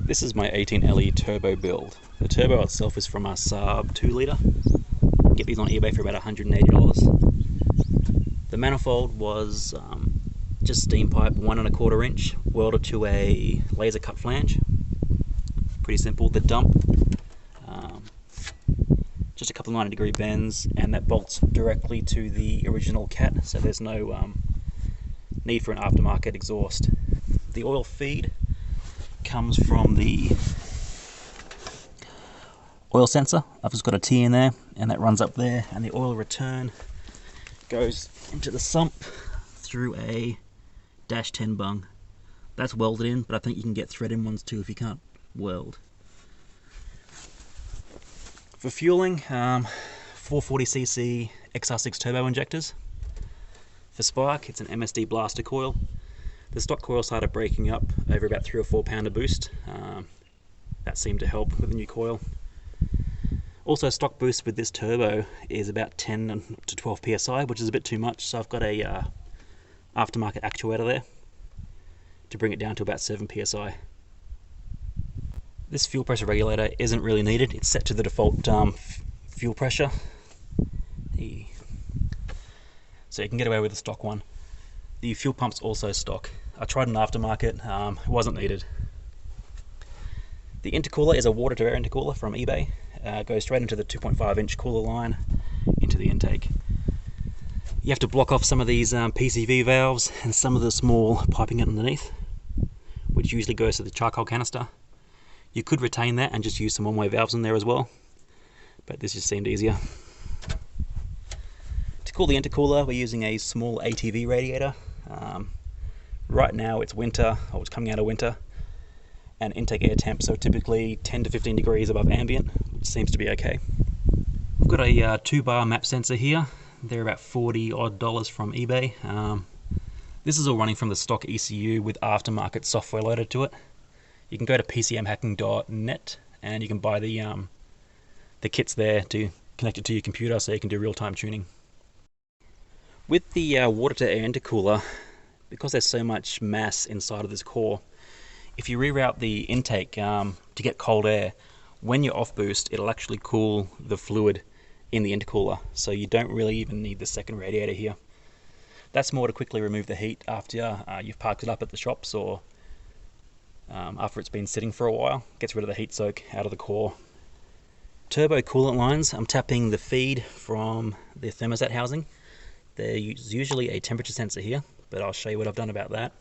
This is my 18LE turbo build. The turbo itself is from a Saab 2 litre. Get these on eBay for about $180. The manifold was just steam pipe 1 1/4 inch welded to a laser cut flange. Pretty simple. The dump, just a couple of 90-degree bends, and that bolts directly to the original cat, so there's no need for an aftermarket exhaust. The oil feed comes from the oil sensor. I've just got a T in there, and that runs up there, and the oil return goes into the sump through a -10 bung. That's welded in, but I think you can get thread in ones too if you can't weld. For fueling, 440cc XR6 turbo injectors. For spark, it's an MSD blaster coil. The stock coil started breaking up over about 3 or 4 pounder boost. That seemed to help with the new coil. Also, stock boost with this turbo is about 10 to 12 psi, which is a bit too much, so I've got a aftermarket actuator there to bring it down to about 7 psi. This fuel pressure regulator isn't really needed. It's set to the default fuel pressure, so you can get away with the stock one. The fuel pump's also stock. I tried an aftermarket, it wasn't needed. The intercooler is a water-to-air intercooler from eBay. Goes straight into the 2.5-inch cooler line into the intake. You have to block off some of these PCV valves and some of the small piping underneath, which usually goes to the charcoal canister. You could retain that and just use some one-way valves in there as well, but this just seemed easier. To cool the intercooler, we're using a small ATV radiator. Right now it's winter, or it's coming out of winter, and intake air temp, so typically 10 to 15 degrees above ambient, which seems to be okay. I've got a 2-bar map sensor here. They're about $40 odd from eBay. This is all running from the stock ECU with aftermarket software loaded to it. You can go to pcmhacking.net and you can buy the kits there to connect it to your computer so you can do real-time tuning. With the water-to-air intercooler, because there's so much mass inside of this core, if you reroute the intake to get cold air, when you're off boost, it'll actually cool the fluid in the intercooler, so you don't really even need the second radiator here. That's more to quickly remove the heat after you've parked it up at the shops, or after it's been sitting for a while. Gets rid of the heat soak out of the core. Turbo coolant lines, I'm tapping the feed from the thermostat housing. There's usually a temperature sensor here, but I'll show you what I've done about that.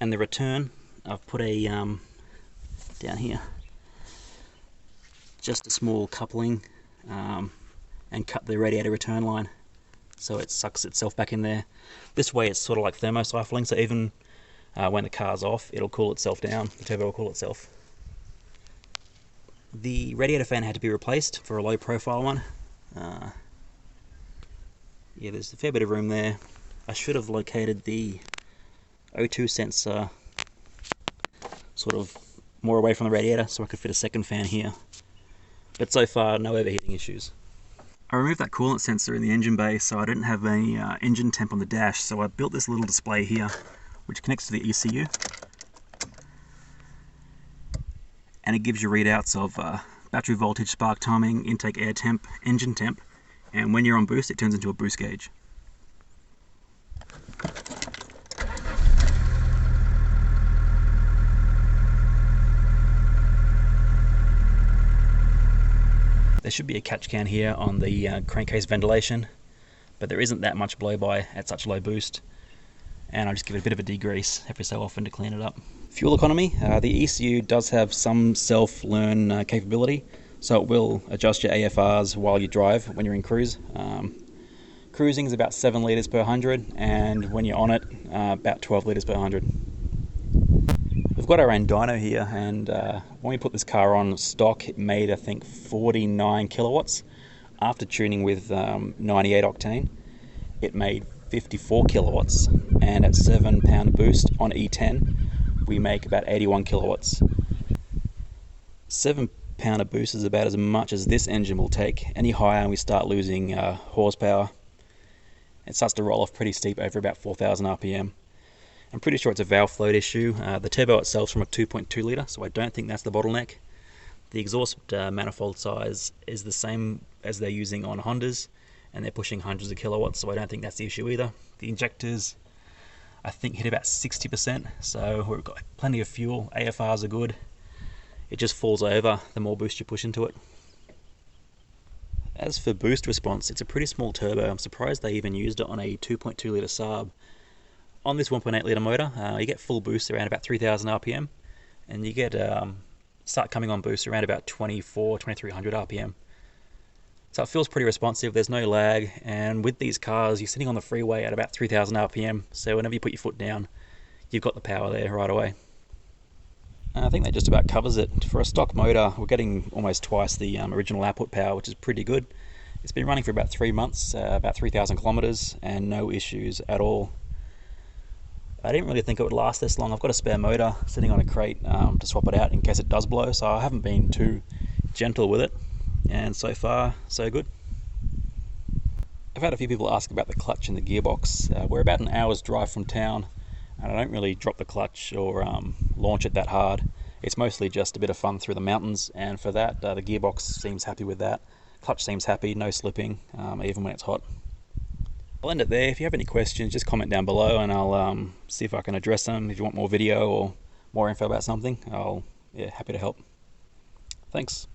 And the return, I've put a down here, just a small coupling, and cut the radiator return line so it sucks itself back in there. This way it's sort of like thermocycling, so even when the car's off, it'll cool itself down, the turbo will cool itself. The radiator fan had to be replaced for a low profile one. Yeah, there's a fair bit of room there. I should have located the O2 sensor sort of more away from the radiator so I could fit a second fan here. But so far, no overheating issues. I removed that coolant sensor in the engine bay so I didn't have any engine temp on the dash, so I built this little display here which connects to the ECU. And it gives you readouts of battery voltage, spark timing, intake air temp, engine temp, and when you're on boost it turns into a boost gauge. There should be a catch can here on the crankcase ventilation, but there isn't that much blow-by at such low boost, and I'll just give it a bit of a degrease every so often to clean it up. Fuel economy, the ECU does have some self-learn capability, so it will adjust your AFRs while you drive when you're in cruise. Cruising is about 7 litres per 100, and when you're on it, about 12 litres per 100. We've got our own dyno here, and when we put this car on stock, it made I think 49 kilowatts. After tuning with 98 octane, it made 54 kilowatts, and at 7 pound boost on E10, we make about 81 kilowatts. 7 pounder boost is about as much as this engine will take. Any higher and we start losing horsepower. It starts to roll off pretty steep over about 4,000 RPM. I'm pretty sure it's a valve float issue. The turbo itself is from a 2.2 litre, so I don't think that's the bottleneck. The exhaust manifold size is the same as they're using on Hondas, and they're pushing hundreds of kilowatts, so I don't think that's the issue either. The injectors, I think, hit about 60%, so we've got plenty of fuel. AFRs are good. It just falls over the more boost you push into it. As for boost response, it's a pretty small turbo. I'm surprised they even used it on a 2.2 litre Saab. On this 1.8 litre motor, you get full boost around about 3,000 RPM, and you get start coming on boost around about 2,300 RPM. So it feels pretty responsive, there's no lag, and with these cars, you're sitting on the freeway at about 3,000 RPM, so whenever you put your foot down, you've got the power there right away. I think that just about covers it. For a stock motor, we're getting almost twice the original output power, which is pretty good. It's been running for about 3 months, about 3,000 kilometers, and no issues at all. I didn't really think it would last this long. I've got a spare motor sitting on a crate to swap it out in case it does blow, so I haven't been too gentle with it, and so far so good. I've had a few people ask about the clutch and the gearbox. We're about an hour's drive from town, and I don't really drop the clutch or launch it that hard. It's mostly just a bit of fun through the mountains, and for that the gearbox seems happy with that. Clutch seems happy, no slipping, even when it's hot. I'll end it there. If you have any questions, just comment down below and I'll see if I can address them. If you want more video or more info about something, I'll happy to help. Thanks.